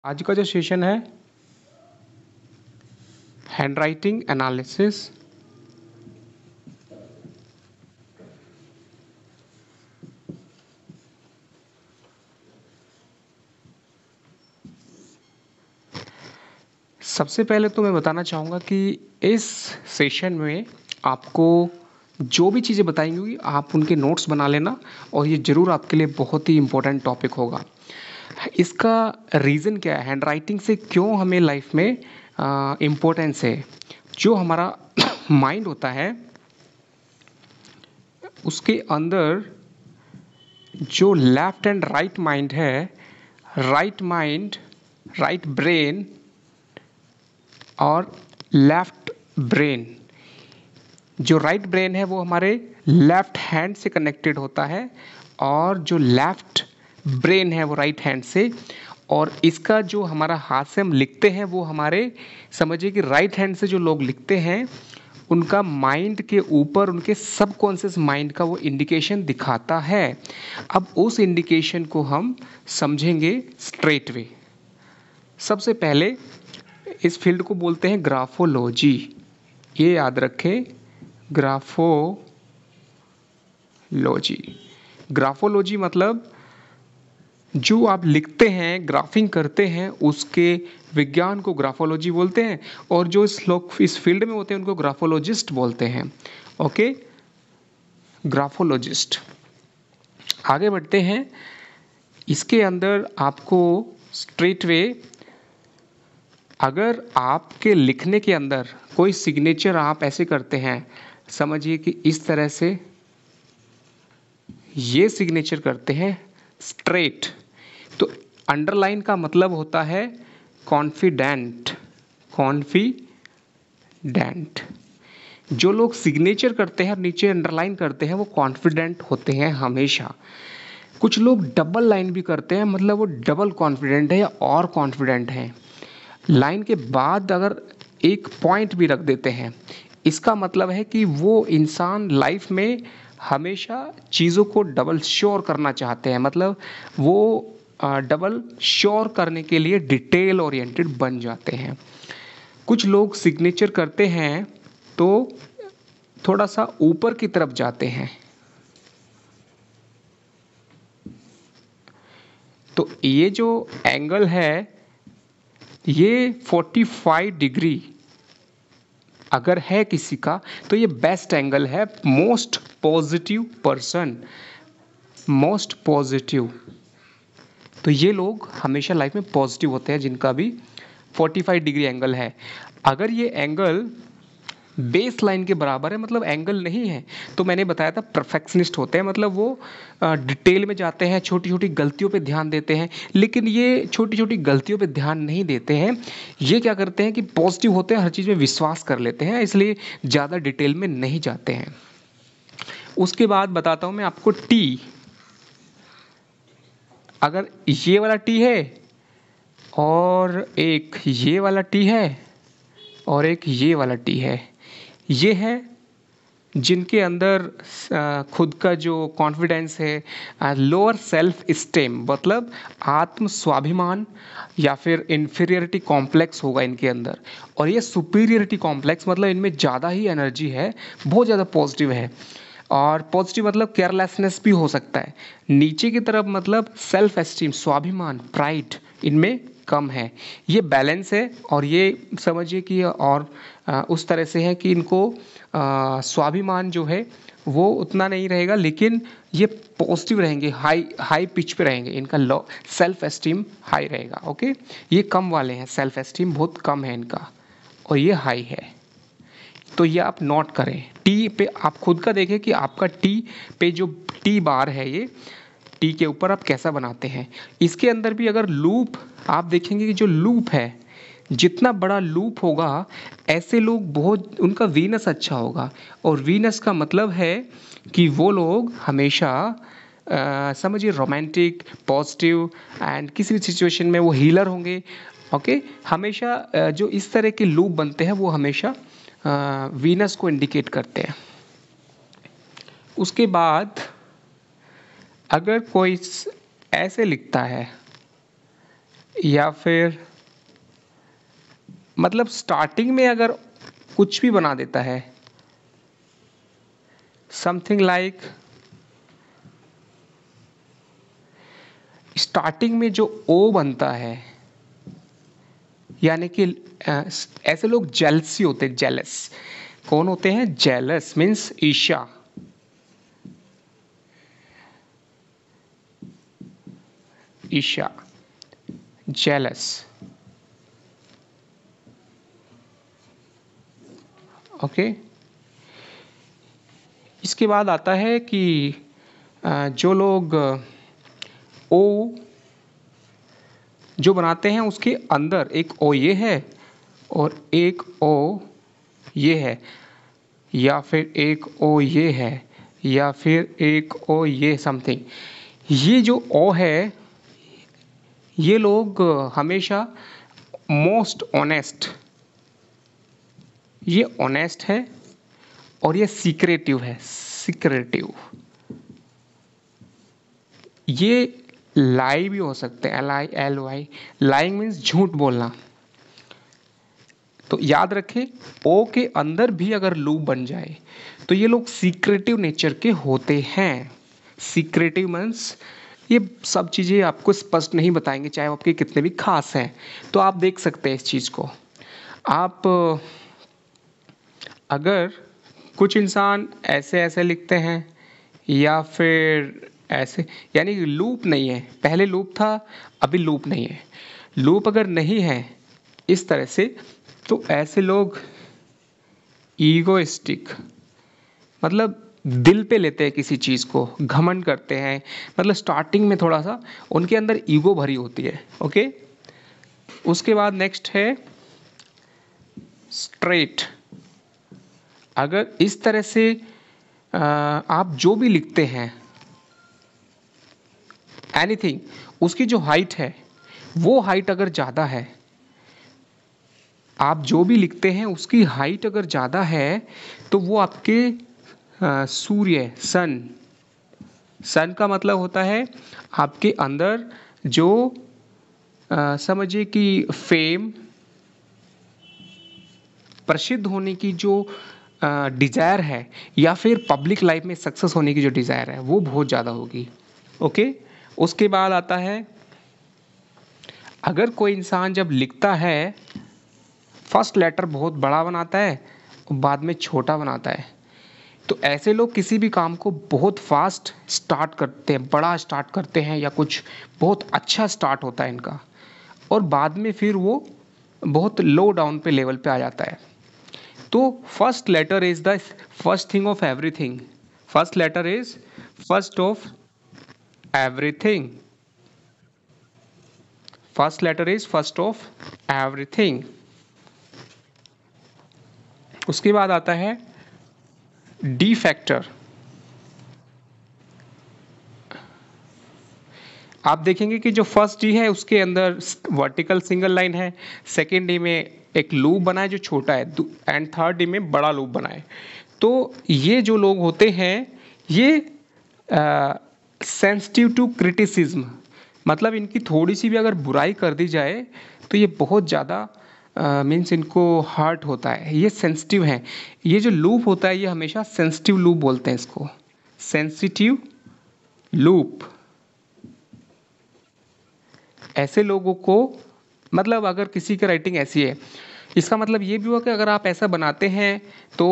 आज का जो सेशन है हैंडराइटिंग एनालिसिस। सबसे पहले तो मैं बताना चाहूँगा कि इस सेशन में आपको जो भी चीज़ें बताई होंगी आप उनके नोट्स बना लेना और ये ज़रूर आपके लिए बहुत ही इम्पोर्टेंट टॉपिक होगा। इसका रीज़न क्या है, हैंडराइटिंग से क्यों हमें लाइफ में इम्पोर्टेंस है। जो हमारा माइंड होता है उसके अंदर जो लेफ्ट एंड राइट माइंड है, राइट माइंड, राइट ब्रेन और लेफ्ट ब्रेन, जो राइट ब्रेन है वो हमारे लेफ्ट हैंड से कनेक्टेड होता है और जो लेफ्ट ब्रेन है वो राइट हैंड से। और इसका जो हमारा हाथ से हम लिखते हैं वो हमारे, समझिए कि राइट हैंड से जो लोग लिखते हैं उनका माइंड के ऊपर उनके सबकॉन्शियस माइंड का वो इंडिकेशन दिखाता है। अब उस इंडिकेशन को हम समझेंगे स्ट्रेट वे। सबसे पहले इस फील्ड को बोलते हैं ग्राफोलॉजी। ये याद रखें, ग्राफोलॉजी। ग्राफोलॉजी मतलब जो आप लिखते हैं, ग्राफिंग करते हैं, उसके विज्ञान को ग्राफोलॉजी बोलते हैं। और जो इस लोग इस फील्ड में होते हैं उनको ग्राफोलॉजिस्ट बोलते हैं। Okay, graphologist. आगे बढ़ते हैं। इसके अंदर आपको स्ट्रेट वे, अगर आपके लिखने के अंदर कोई सिग्नेचर आप ऐसे करते हैं, समझिए कि इस तरह से ये सिग्नेचर करते हैं स्ट्रेट, तो अंडरलाइन का मतलब होता है कॉन्फिडेंट। कॉन्फिडेंट। जो लोग सिग्नेचर करते हैं और नीचे अंडरलाइन करते हैं वो कॉन्फिडेंट होते हैं हमेशा। कुछ लोग डबल लाइन भी करते हैं, मतलब वो डबल कॉन्फिडेंट है या और कॉन्फिडेंट है। लाइन के बाद अगर एक पॉइंट भी रख देते हैं, इसका मतलब है कि वो इंसान लाइफ में हमेशा चीज़ों को डबल श्योर करना चाहते हैं। मतलब वो डबल श्योर करने के लिए डिटेल ओरिएंटेड बन जाते हैं। कुछ लोग सिग्नेचर करते हैं तो थोड़ा सा ऊपर की तरफ जाते हैं, तो ये जो एंगल है ये 45 डिग्री अगर है किसी का तो ये बेस्ट एंगल है। Most positive person, most positive, तो ये लोग हमेशा लाइफ में पॉजिटिव होते हैं जिनका भी 45 डिग्री एंगल है। अगर ये एंगल बेस लाइन के बराबर है, मतलब एंगल नहीं है, तो मैंने बताया था परफेक्शनिस्ट होते हैं। मतलब वो डिटेल में जाते हैं, छोटी छोटी गलतियों पे ध्यान देते हैं। लेकिन ये छोटी छोटी गलतियों पे ध्यान नहीं देते हैं, ये क्या करते हैं कि पॉजिटिव होते हैं, हर चीज़ में विश्वास कर लेते हैं, इसलिए ज़्यादा डिटेल में नहीं जाते हैं। उसके बाद बताता हूँ मैं आपको टी। अगर ये वाला टी है और एक ये वाला टी है और एक ये वाला टी है, ये है जिनके अंदर खुद का जो कॉन्फिडेंस है, लोअर सेल्फ स्टेम, मतलब आत्म स्वाभिमान या फिर इन्फीरियरिटी कॉम्प्लेक्स होगा इनके अंदर। और ये सुपीरियरिटी कॉम्प्लेक्स, मतलब इनमें ज़्यादा ही एनर्जी है, बहुत ज़्यादा पॉजिटिव है। और पॉजिटिव मतलब केयरलेसनेस भी हो सकता है। नीचे की तरफ मतलब सेल्फ एस्टीम, स्वाभिमान, प्राइड इनमें कम है। ये बैलेंस है। और ये समझिए कि और उस तरह से है कि इनको स्वाभिमान जो है वो उतना नहीं रहेगा, लेकिन ये पॉजिटिव रहेंगे, हाई हाई पिच पे रहेंगे, इनका लो सेल्फ एस्टीम हाई रहेगा। ओके, ये कम वाले हैं, सेल्फ एस्टीम बहुत कम है इनका, और ये हाई है। तो ये आप नोट करें। टी पे आप खुद का देखें कि आपका टी पे जो टी बार है, ये टी के ऊपर आप कैसा बनाते हैं। इसके अंदर भी अगर लूप आप देखेंगे कि जो लूप है, जितना बड़ा लूप होगा ऐसे लोग बहुत, उनका वीनस अच्छा होगा। और वीनस का मतलब है कि वो लोग हमेशा समझिए रोमांटिक, पॉजिटिव एंड किसी भी सिचुएशन में वो हीलर होंगे। ओके, हमेशा जो इस तरह के लूप बनते हैं वो हमेशा वीनस को इंडिकेट करते हैं। उसके बाद अगर कोई ऐसे लिखता है या फिर मतलब स्टार्टिंग में अगर कुछ भी बना देता है, समथिंग लाइक स्टार्टिंग में जो ओ बनता है, यानी कि ऐसे लोग जेलसी होते हैं, जेलस। कौन होते हैं? जेलस मीन्स ईर्ष्या। ईर्ष्या, जेलस। ओके। इसके बाद आता है कि जो लोग ओ जो बनाते हैं उसके अंदर एक ओ ये है और एक ओ ये है, या फिर एक ओ ये है, या फिर एक ओ ये समथिंग। ये जो ओ है, ये लोग हमेशा मोस्ट ऑनेस्ट, ये ऑनेस्ट है और ये सीक्रेटिव है, सीक्रेटिव। ये लाई भी हो सकते हैं, LILY। लाइंग मीन्स झूठ बोलना। तो याद रखें, ओ के अंदर भी अगर लूप बन जाए तो ये लोग सीक्रेटिव नेचर के होते हैं। सीक्रेटिव मीन्स ये सब चीज़ें आपको स्पष्ट नहीं बताएंगे, चाहे वो आपके कितने भी खास हैं। तो आप देख सकते हैं इस चीज़ को। आप अगर कुछ इंसान ऐसे ऐसे लिखते हैं या फिर ऐसे, यानी लूप नहीं है, पहले लूप था अभी लूप नहीं है। लूप अगर नहीं है इस तरह से, तो ऐसे लोग ईगोइस्टिक, मतलब दिल पे लेते हैं किसी चीज़ को, घमंड करते हैं। मतलब स्टार्टिंग में थोड़ा सा उनके अंदर ईगो भरी होती है। ओके। उसके बाद नेक्स्ट है स्ट्रेट। अगर इस तरह से आप जो भी लिखते हैं एनीथिंग, उसकी जो हाइट है वो हाइट अगर ज़्यादा है, आप जो भी लिखते हैं उसकी हाइट अगर ज़्यादा है, तो वो आपके सूर्य, सन। सन का मतलब होता है आपके अंदर जो समझिए कि फेम, प्रसिद्ध होने की जो डिज़ायर है, या फिर पब्लिक लाइफ में सक्सेस होने की जो डिज़ायर है, वो बहुत ज़्यादा होगी। ओके। उसके बाद आता है, अगर कोई इंसान जब लिखता है फर्स्ट लेटर बहुत बड़ा बनाता है और बाद में छोटा बनाता है, तो ऐसे लोग किसी भी काम को बहुत फास्ट स्टार्ट करते हैं, बड़ा स्टार्ट करते हैं, या कुछ बहुत अच्छा स्टार्ट होता है इनका, और बाद में फिर वो बहुत लो डाउन पे लेवल पे आ जाता है। तो first letter is the first thing of everything. First letter is first of everything. First letter is first of everything. उसके बाद आता है डी फैक्टर। आप देखेंगे कि जो फर्स्ट डी है उसके अंदर वर्टिकल सिंगल लाइन है, सेकेंड डी में एक लूप बना है जो छोटा है, एंड थर्ड डी में बड़ा लूप बना है। तो ये जो लोग होते हैं ये सेंसिटिव टू क्रिटिसिज्म, मतलब इनकी थोड़ी सी भी अगर बुराई कर दी जाए तो ये बहुत ज़्यादा मीन्स इनको हर्ट होता है, ये सेंसिटिव हैं। ये जो लूप होता है ये हमेशा सेंसिटिव लूप बोलते हैं इसको, सेंसिटिव लूप। ऐसे लोगों को, मतलब अगर किसी की राइटिंग ऐसी है, इसका मतलब ये भी हुआ कि अगर आप ऐसा बनाते हैं तो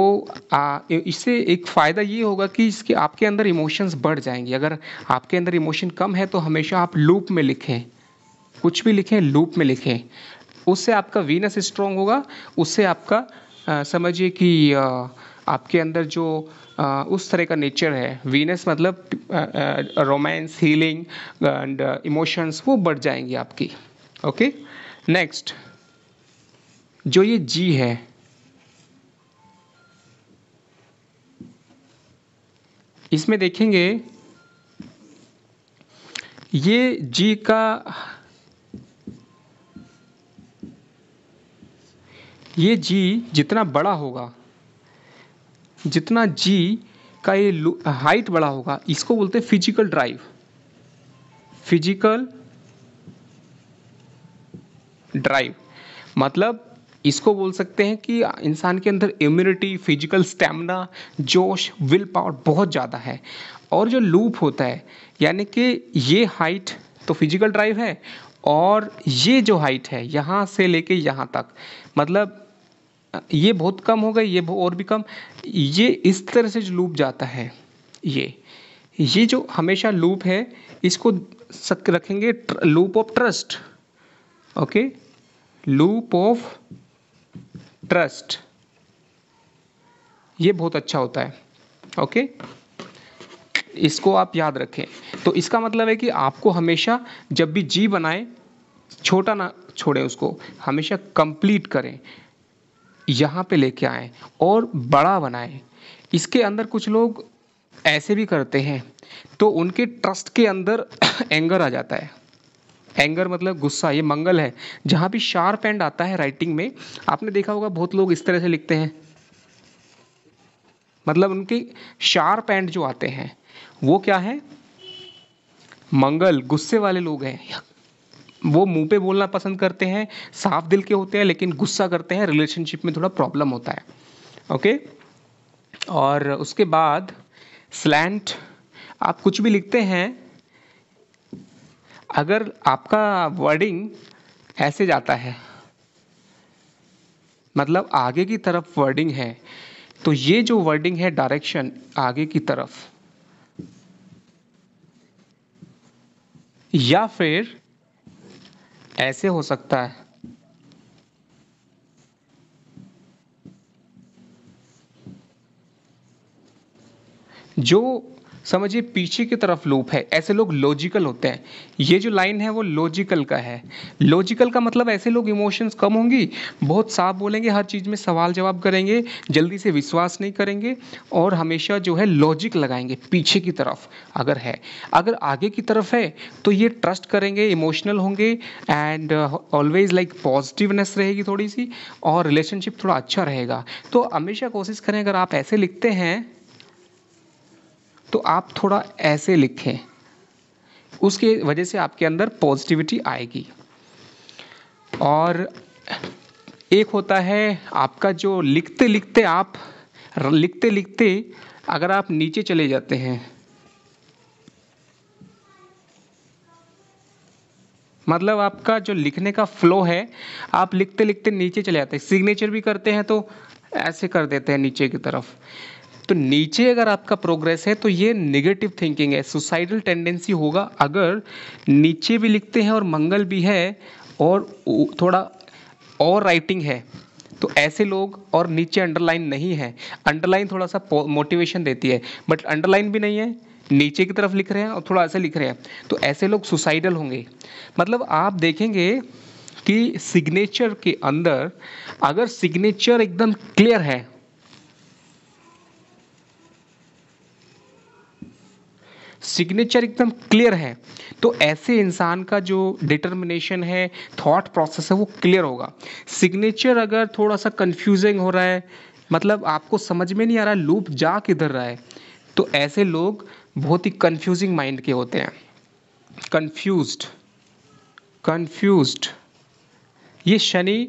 इससे एक फ़ायदा ये होगा कि इसके आपके अंदर इमोशंस बढ़ जाएंगे। अगर आपके अंदर इमोशन कम है तो हमेशा आप लूप में लिखें, कुछ भी लिखें लूप में लिखें। उससे आपका वीनस स्ट्रांग होगा, उससे आपका समझिए कि आपके अंदर जो उस तरह का नेचर है, वीनस मतलब रोमांस, हीलिंग एंड इमोशंस, वो बढ़ जाएंगी आपकी। ओके। नेक्स्ट जो ये जी है, इसमें देखेंगे ये जी का, ये जी जितना बड़ा होगा, जितना जी का ये हाइट बड़ा होगा, इसको बोलते हैं फिजिकल ड्राइव। फिजिकल ड्राइव मतलब इसको बोल सकते हैं कि इंसान के अंदर इम्यूनिटी, फिजिकल स्टैमिना, जोश, विल पावर बहुत ज़्यादा है। और जो लूप होता है यानी कि ये हाइट तो फिजिकल ड्राइव है, और ये जो हाइट है यहाँ से लेके यहाँ तक, मतलब ये बहुत कम हो गई, ये और भी कम, ये इस तरह से जो लूप जाता है, ये जो हमेशा लूप है, इसको रखेंगे loop of trust. Okay, loop of trust, ये बहुत अच्छा होता है। ओके, इसको आप याद रखें। तो इसका मतलब है कि आपको हमेशा जब भी जी बनाए, छोटा ना छोड़ें उसको, हमेशा कंप्लीट करें, यहाँ पे लेके आए और बड़ा बनाएं। इसके अंदर कुछ लोग ऐसे भी करते हैं तो उनके ट्रस्ट के अंदर एंगर आ जाता है। एंगर मतलब गुस्सा, ये मंगल है। जहाँ भी शार्प एंड आता है राइटिंग में, आपने देखा होगा बहुत लोग इस तरह से लिखते हैं, मतलब उनके शार्प एंड जो आते हैं वो क्या है, मंगल, गुस्से वाले लोग हैं। वो मुंह पे बोलना पसंद करते हैं, साफ दिल के होते हैं, लेकिन गुस्सा करते हैं, रिलेशनशिप में थोड़ा प्रॉब्लम होता है। ओके, और उसके बाद स्लैंट, आप कुछ भी लिखते हैं, अगर आपका वर्डिंग ऐसे जाता है, मतलब आगे की तरफ वर्डिंग है, तो ये जो वर्डिंग है डायरेक्शन आगे की तरफ, या फिर ऐसे हो सकता है, जो समझिए पीछे की तरफ लूप है। ऐसे लोग लॉजिकल होते हैं। ये जो लाइन है वो लॉजिकल का है। लॉजिकल का मतलब ऐसे लोग इमोशंस कम होंगी, बहुत साफ बोलेंगे, हर चीज़ में सवाल जवाब करेंगे, जल्दी से विश्वास नहीं करेंगे, और हमेशा जो है लॉजिक लगाएंगे पीछे की तरफ अगर है। अगर आगे की तरफ है तो ये ट्रस्ट करेंगे, इमोशनल होंगे, एंड ऑलवेज लाइक पॉजिटिवनेस रहेगी थोड़ी सी, और रिलेशनशिप थोड़ा अच्छा रहेगा। तो हमेशा कोशिश करें, अगर आप ऐसे लिखते हैं तो आप थोड़ा ऐसे लिखें, उसके वजह से आपके अंदर पॉजिटिविटी आएगी। और एक होता है आपका जो लिखते लिखते अगर आप नीचे चले जाते हैं, मतलब आपका जो लिखने का फ्लो है, आप लिखते लिखते नीचे चले जाते हैं, सिग्नेचर भी करते हैं तो ऐसे कर देते हैं नीचे की तरफ। तो नीचे अगर आपका प्रोग्रेस है तो ये नेगेटिव थिंकिंग है, सुसाइडल टेंडेंसी होगा। अगर नीचे भी लिखते हैं और मंगल भी है और थोड़ा और राइटिंग है, तो ऐसे लोग, और नीचे अंडरलाइन नहीं है, अंडरलाइन थोड़ा सा मोटिवेशन देती है, बट अंडरलाइन भी नहीं है, नीचे की तरफ लिख रहे हैं और थोड़ा ऐसे लिख रहे हैं, तो ऐसे लोग सुसाइडल होंगे। मतलब आप देखेंगे कि सिग्नेचर के अंदर अगर सिग्नेचर एकदम क्लियर है, सिग्नेचर एकदम क्लियर है, तो ऐसे इंसान का जो डिटर्मिनेशन है, थॉट प्रोसेस है, वो क्लियर होगा। सिग्नेचर अगर थोड़ा सा कंफ्यूजिंग हो रहा है, मतलब आपको समझ में नहीं आ रहा लूप जा किधर रहा है, तो ऐसे लोग बहुत ही कंफ्यूजिंग माइंड के होते हैं। कंफ्यूज्ड, कंफ्यूज्ड, ये शनि,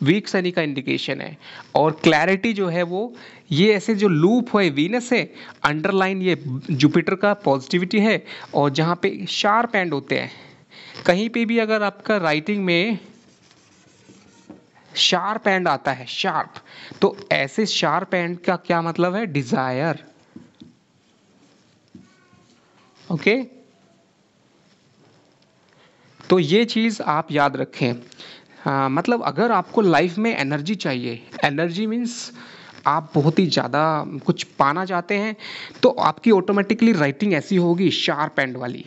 वीक शनि का इंडिकेशन है। और क्लैरिटी जो है वो, ये ऐसे जो लूप है वीनस है, अंडरलाइन ये जुपिटर का पॉजिटिविटी है, और जहाँ पे शार्प एंड होते हैं, कहीं पे भी अगर आपका राइटिंग में शार्प एंड आता है, शार्प, तो ऐसे शार्प एंड का क्या मतलब है, डिजायर। ओके, तो ये चीज़ आप याद रखें। हाँ, मतलब अगर आपको लाइफ में एनर्जी चाहिए, एनर्जी मीन्स आप बहुत ही ज़्यादा कुछ पाना चाहते हैं, तो आपकी ऑटोमेटिकली राइटिंग ऐसी होगी शार्प एंड वाली।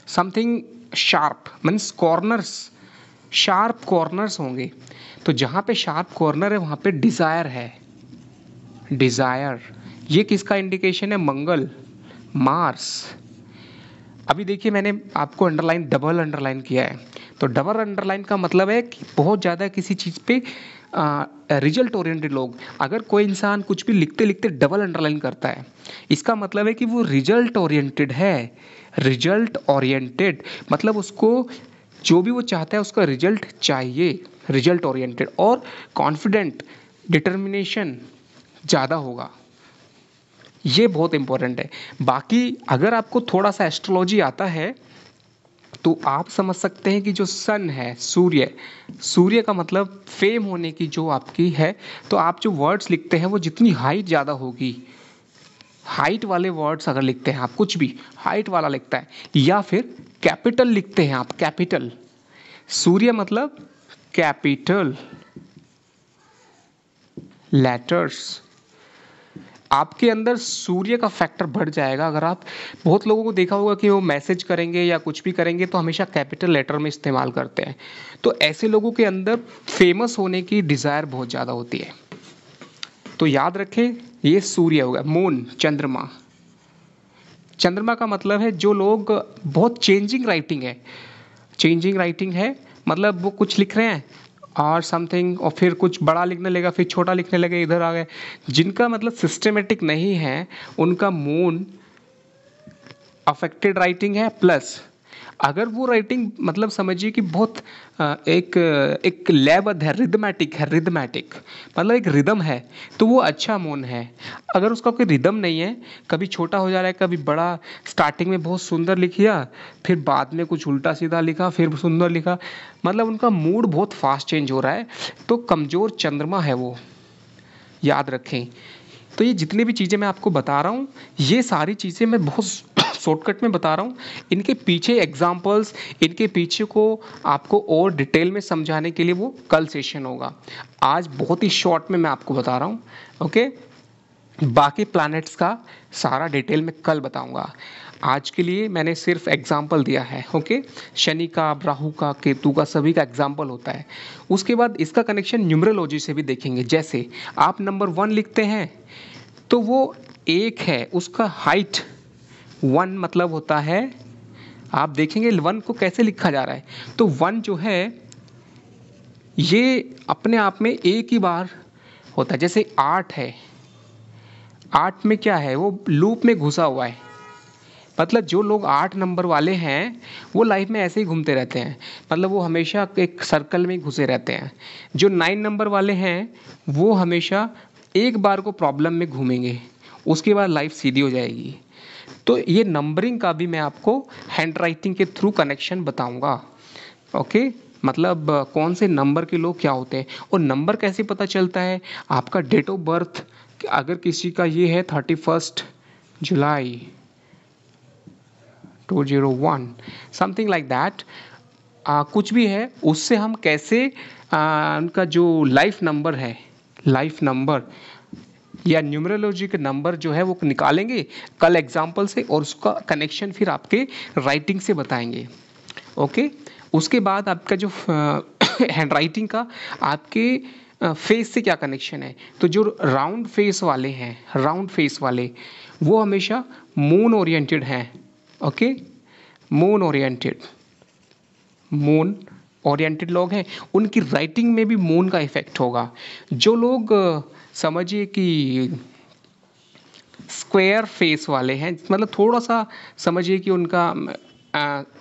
Something sharp means corners, sharp corners होंगे। तो जहाँ पे शार्प कॉर्नर है वहाँ पे डिज़ायर है, डिज़ायर, ये किसका इंडिकेशन है, मंगल, मार्स। अभी देखिए मैंने आपको अंडरलाइन, डबल अंडरलाइन किया है, तो डबल अंडरलाइन का मतलब है कि बहुत ज़्यादा किसी चीज़ पे रिजल्ट ओरिएंटेड लोग, अगर कोई इंसान कुछ भी लिखते लिखते डबल अंडरलाइन करता है, इसका मतलब है कि वो रिजल्ट ओरिएंटेड है। रिजल्ट ओरिएंटेड मतलब उसको जो भी वो चाहता है उसका रिजल्ट चाहिए, रिजल्ट ओरिएंटेड। और कॉन्फिडेंट, डिटर्मिनेशन ज़्यादा होगा, ये बहुत इंपॉर्टेंट है। बाकी अगर आपको थोड़ा सा एस्ट्रोलॉजी आता है तो आप समझ सकते हैं कि जो सन है, सूर्य, सूर्य का मतलब फेम होने की जो आपकी है, तो आप जो वर्ड्स लिखते हैं वो जितनी हाइट ज़्यादा होगी, हाइट वाले वर्ड्स अगर लिखते हैं आप, कुछ भी हाइट वाला लिखता है, या फिर कैपिटल लिखते हैं आप, कैपिटल, सूर्य मतलब कैपिटल लेटर्स, आपके अंदर सूर्य का फैक्टर बढ़ जाएगा। अगर आप बहुत लोगों को देखा होगा कि वो मैसेज करेंगे या कुछ भी करेंगे तो हमेशा कैपिटल लेटर में इस्तेमाल करते हैं, तो ऐसे लोगों के अंदर फेमस होने की डिज़ायर बहुत ज़्यादा होती है। तो याद रखें, ये सूर्य होगा। मून, चंद्रमा, चंद्रमा का मतलब है जो लोग बहुत चेंजिंग राइटिंग है, चेंजिंग राइटिंग है मतलब वो कुछ लिख रहे हैं और समथिंग, और फिर कुछ बड़ा लिखने लगा, फिर छोटा लिखने लगे, इधर आ गए, जिनका मतलब सिस्टमेटिक नहीं है, उनका मून अफेक्टेड राइटिंग है। प्लस अगर वो राइटिंग मतलब समझिए कि बहुत एक एक लयबद्ध है, रिदमेटिक है, रिदमेटिक मतलब एक रिदम है, तो वो अच्छा मून है। अगर उसका कोई रिदम नहीं है, कभी छोटा हो जा रहा है, कभी बड़ा, स्टार्टिंग में बहुत सुंदर लिख दिया, फिर बाद में कुछ उल्टा सीधा लिखा, फिर सुंदर लिखा, मतलब उनका मूड बहुत फास्ट चेंज हो रहा है, तो कमज़ोर चंद्रमा है वो, याद रखें। तो ये जितनी भी चीज़ें मैं आपको बता रहा हूँ, ये सारी चीज़ें मैं बहुत शॉर्टकट में बता रहा हूँ। इनके पीछे एग्जांपल्स, इनके पीछे को आपको और डिटेल में समझाने के लिए वो कल सेशन होगा। आज बहुत ही शॉर्ट में मैं आपको बता रहा हूँ, ओके। बाकी प्लैनेट्स का सारा डिटेल में कल बताऊंगा। आज के लिए मैंने सिर्फ एग्जाम्पल दिया है, ओके। शनि का, राहु का, केतु का, सभी का एग्जाम्पल होता है। उसके बाद इसका कनेक्शन न्यूमरोलॉजी से भी देखेंगे। जैसे आप नंबर 1 लिखते हैं तो वो एक है, उसका हाइट 1 मतलब होता है, आप देखेंगे 1 को कैसे लिखा जा रहा है, तो 1 जो है ये अपने आप में एक ही बार होता है। जैसे 8 है, 8 में क्या है, वो लूप में घुसा हुआ है, मतलब जो लोग 8 नंबर वाले हैं वो लाइफ में ऐसे ही घूमते रहते हैं, मतलब वो हमेशा एक सर्कल में ही घुसे रहते हैं। जो 9 नंबर वाले हैं वो हमेशा एक बार को प्रॉब्लम में घूमेंगे, उसके बाद लाइफ सीधी हो जाएगी। तो ये नंबरिंग का भी मैं आपको हैंड राइटिंग के थ्रू कनेक्शन बताऊंगा, ओके। मतलब कौन से नंबर के लोग क्या होते हैं, और नंबर कैसे पता चलता है, आपका डेट ऑफ बर्थ, अगर किसी का ये है 31 जुलाई 201 समथिंग लाइक दैट, कुछ भी है, उससे हम कैसे उनका जो लाइफ नंबर है, लाइफ नंबर या न्यूमरोलॉजी के नंबर जो है वो निकालेंगे कल एग्जाम्पल से, और उसका कनेक्शन फिर आपके राइटिंग से बताएंगे, ओके। उसके बाद आपका जो हैंड राइटिंग का आपके फेस से क्या कनेक्शन है, तो जो राउंड फेस वाले हैं, राउंड फेस वाले वो हमेशा मून ओरिएंटेड हैं, okay. Moon oriented, moon oriented लोग हैं, उनकी राइटिंग में भी मून का इफेक्ट होगा। जो लोग समझिए कि स्क्वायर फेस वाले हैं, मतलब थोड़ा सा समझिए कि उनका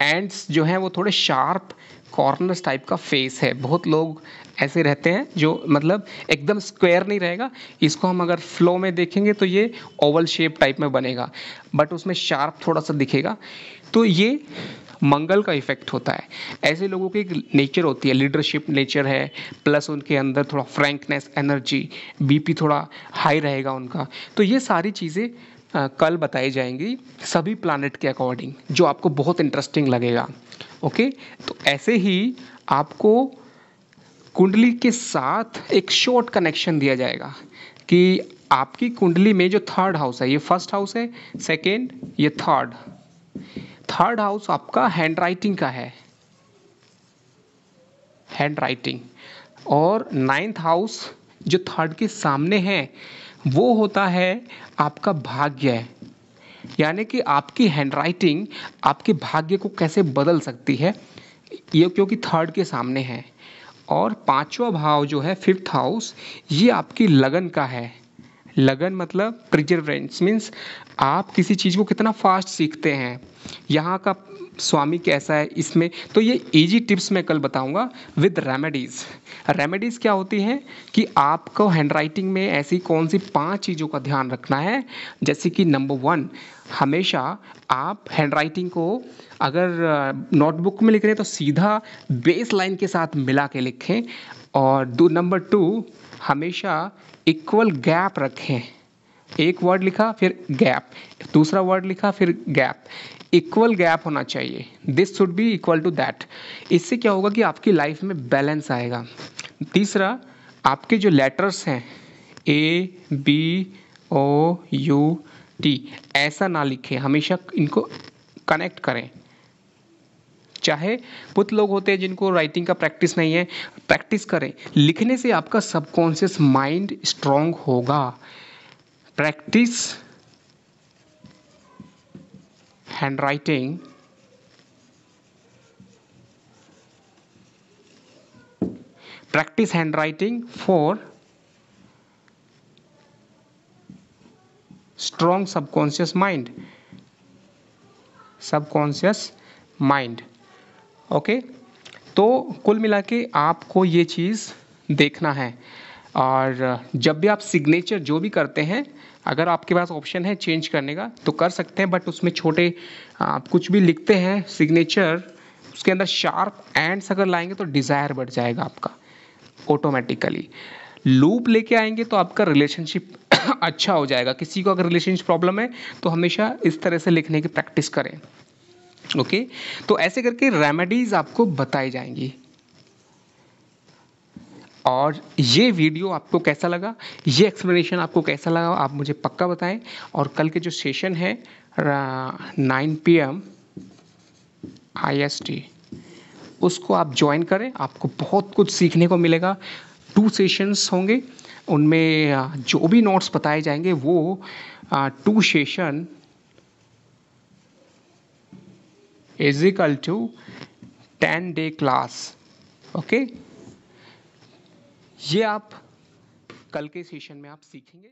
एंड्स जो हैं वो थोड़े शार्प कॉर्नर्स टाइप का फेस है, बहुत लोग ऐसे रहते हैं जो मतलब एकदम स्क्वायर नहीं रहेगा, इसको हम अगर फ्लो में देखेंगे तो ये ओवल शेप टाइप में बनेगा, बट उसमें शार्प थोड़ा सा दिखेगा, तो ये मंगल का इफेक्ट होता है। ऐसे लोगों की एक नेचर होती है, लीडरशिप नेचर है, प्लस उनके अंदर थोड़ा फ्रैंकनेस, एनर्जी, बीपी थोड़ा हाई रहेगा उनका। तो ये सारी चीज़ें कल बताई जाएंगी सभी प्लैनेट के अकॉर्डिंग, जो आपको बहुत इंटरेस्टिंग लगेगा, ओके। तो ऐसे ही आपको कुंडली के साथ एक शॉर्ट कनेक्शन दिया जाएगा कि आपकी कुंडली में जो थर्ड हाउस है, ये फर्स्ट हाउस है, सेकेंड, ये थर्ड, थर्ड हाउस आपका हैंड राइटिंग का है, हैंड राइटिंग। और नाइन्थ हाउस जो थर्ड के सामने है वो होता है आपका भाग्य, यानी कि आपकी हैंड राइटिंग आपके भाग्य को कैसे बदल सकती है, ये क्योंकि थर्ड के सामने है। और पांचवा भाव जो है फिफ्थ हाउस, ये आपकी लगन का है। लगन मतलब प्रिजर्वेंस, मीन्स आप किसी चीज़ को कितना फास्ट सीखते हैं, यहाँ का स्वामी कैसा है इसमें। तो ये इजी टिप्स मैं कल बताऊंगा विद रेमेडीज़। रेमेडीज़ क्या होती हैं कि आपको हैंडराइटिंग में ऐसी कौन सी 5 चीज़ों का ध्यान रखना है। जैसे कि नंबर 1, हमेशा आप हैंडराइटिंग को अगर नोटबुक में लिख रहे हैं तो सीधा बेस लाइन के साथ मिला के लिखें। और नंबर 2, हमेशा इक्वल गैप रखें। एक वर्ड लिखा फिर गैप, दूसरा वर्ड लिखा फिर गैप, इक्वल गैप होना चाहिए। This should be equal to that. इससे क्या होगा कि आपकी लाइफ में बैलेंस आएगा। तीसरा, आपके जो लेटर्स हैं ABOUT, ऐसा ना लिखें, हमेशा इनको कनेक्ट करें। चाहे बहुत लोग होते हैं जिनको राइटिंग का प्रैक्टिस नहीं है, प्रैक्टिस करें। लिखने से आपका सबकॉन्शियस माइंड स्ट्रांग होगा। Practice handwriting for strong subconscious mind. Okay, तो कुल मिला के आपको ये चीज़ देखना है। और जब भी आप सिग्नेचर जो भी करते हैं, अगर आपके पास ऑप्शन है चेंज करने का तो कर सकते हैं, बट उसमें छोटे आप कुछ भी लिखते हैं सिग्नेचर, उसके अंदर शार्प एंड्स अगर लाएंगे तो डिज़ायर बढ़ जाएगा आपका ऑटोमेटिकली। लूप लेके आएंगे तो आपका रिलेशनशिप अच्छा हो जाएगा। किसी को अगर रिलेशनशिप प्रॉब्लम है तो हमेशा इस तरह से लिखने की प्रैक्टिस करें। ओके, तो ऐसे करके रेमेडीज आपको बताई जाएंगी। और ये वीडियो आपको कैसा लगा, ये एक्सप्लेनेशन आपको कैसा लगा, आप मुझे पक्का बताएं। और कल के जो सेशन है 9 PM IST, उसको आप ज्वाइन करें, आपको बहुत कुछ सीखने को मिलेगा। 2 सेशंस होंगे, उनमें जो भी नोट्स बताए जाएंगे वो 2 session is equal to 10 day class. Okay, ये आप कल के सेशन में आप सीखेंगे।